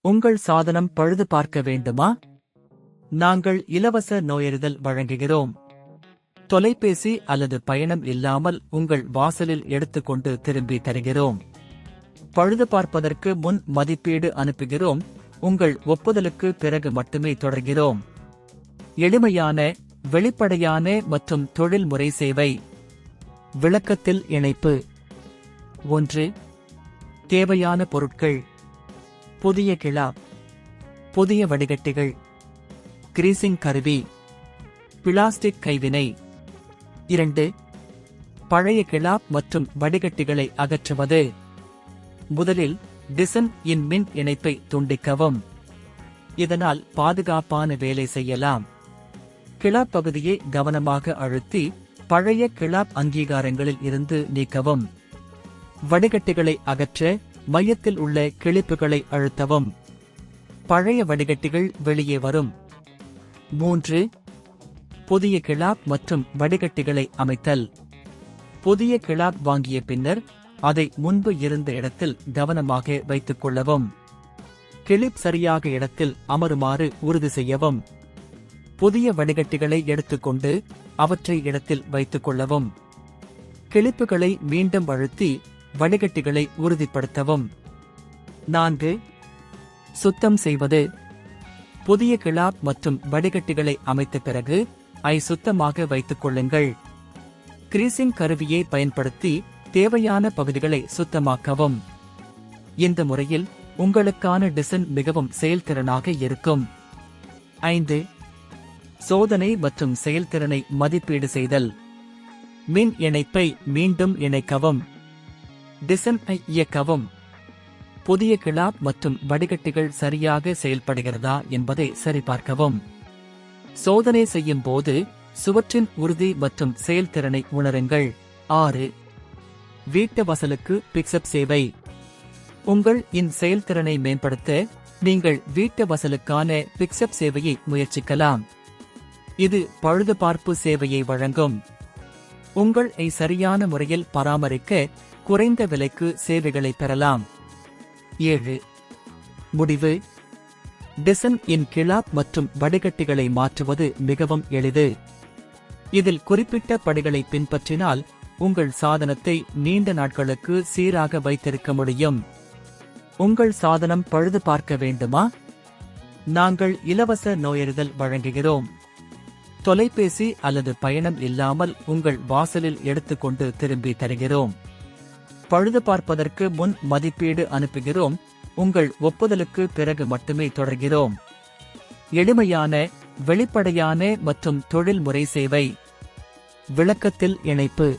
உங்கள் சாதனம் பழுது பார்க்க வேண்டுமா? நாங்கள் இலவச நோயறிதல் வழங்குகிறோம். தொலைபேசி அல்லது பயணம் இல்லாமல் உங்கள் வாசலில் எடுத்துக்கொண்டு திரும்பி தருகிறோம். பழுது பார்ப்பதற்கு முன் மதிப்பீடு அனுப்புகிறோம். உங்கள் ஒப்புதலுக்கு பிறகு மட்டுமே தொடர்கிறோம். எளிமையான, வெளிப்படையான மற்றும் தொழில்முறை சேவை. விளக்கத்தில் இணைப்பு. 1. தேவையான பொருட்கள்: புதிய கிளாப், புதிய வடிகட்டிகள், கிரீசிங் கருவி, பிளாஸ்டிக் கைவினை. 2. பழைய கிளாப் மற்றும் வடிகட்டிகளை அகற்றுவது. முதலில் டிசன் இன் மின் இணைப்பை துண்டிக்கவும். இதனால் பாதுகாப்பான வேலை செய்யலாம். கிளாப் பகுதியை கவனமாக அழுத்தி பழைய கிளாப் அங்கீகாரங்களில் இருந்து நீக்கவும். வடிகட்டிகளை அகற்ற மையத்தில் உள்ள கிளிப்புகளை அழுத்தவும். பழைய வடிகட்டிகள் வெளியே வரும். 3. புதிய கிளாப் மற்றும் வடிகட்டிகளை அமைத்தல். புதிய கிளாப் வாங்கிய பின்னர் அதை முன்பு இருந்த இடத்தில் கவனமாக வைத்துக் கொள்ளவும். கிளிப் சரியாக இடத்தில் அமருமாறு உறுதி செய்யவும். புதிய வடிகட்டிகளை எடுத்துக்கொண்டு அவற்றை இடத்தில் வைத்துக் கொள்ளவும். கிளிப்புகளை மீண்டும் அழுத்தி வடிகட்டிகளை உறுதிப்படுத்தவும். 4. சுத்தம் செய்வது. புதிய கிளாப் மற்றும் வடிகட்டிகளை அமைத்த பிறகு சுத்தமாக வைத்துக் கொள்ளுங்கள். கிரீசிங் கருவியை பயன்படுத்தி தேவையான பகுதிகளை சுத்தமாக்கவும். இந்த முறையில் உங்களுக்கான டிசைன் மிகவும் செயல்திறனாக இருக்கும். 5. சோதனை மற்றும் செயல்திறனை மதிப்பீடு செய்தல். மின் இணைப்பை மீண்டும் இணைக்கவும். டிசைனை இயக்கவும். புதிய கிளாப் மற்றும் வடிகட்டிகள் சரியாக செயல்படுகிறதா என்பதை சரிபார்க்கவும். சோதனை செய்யும் போது சுவற்றின் உறுதி மற்றும் செயல்திறனை உணருங்கள். 6. வீட்டு வாசலுக்கு பிக்ஸ்அப் சேவை. உங்கள் செயல்திறனை மேம்படுத்த நீங்கள் வீட்டு வாசலுக்கான பிக்ஸ்அப் சேவையை முயற்சிக்கலாம். இது பழுதுபார்ப்பு சேவையை வழங்கும். உங்கள் சரியான முறையில் பராமரிக்க குறைந்த விலைக்கு சேவைகளை பெறலாம். 7. முடிவு. டிசன் இன் கிளாப் மற்றும் வடிகட்டிகளை மாற்றுவது மிகவும் எளிது. இதில் குறிப்பிட்ட படிகளை பின்பற்றினால் உங்கள் சாதனத்தை நீண்ட நாட்களுக்கு சீராக வைத்திருக்க முடியும். உங்கள் சாதனம் பழுது பார்க்க வேண்டுமா? நாங்கள் இலவச நோயறிதல் வழங்குகிறோம். தொலைபேசி அல்லது பயணம் இல்லாமல் உங்கள் வாசலில் எடுத்துக்கொண்டு திரும்பி தருகிறோம். பழுது பார்ப்பதற்கு முன் மதிப்பீடு அனுப்புகிறோம். உங்கள் ஒப்புதலுக்கு பிறகு மட்டுமே தொடர்கிறோம். எளிமையான, வெளிப்படையான மற்றும் தொழில்முறை சேவை. விளக்கத்தில் இணைப்பு.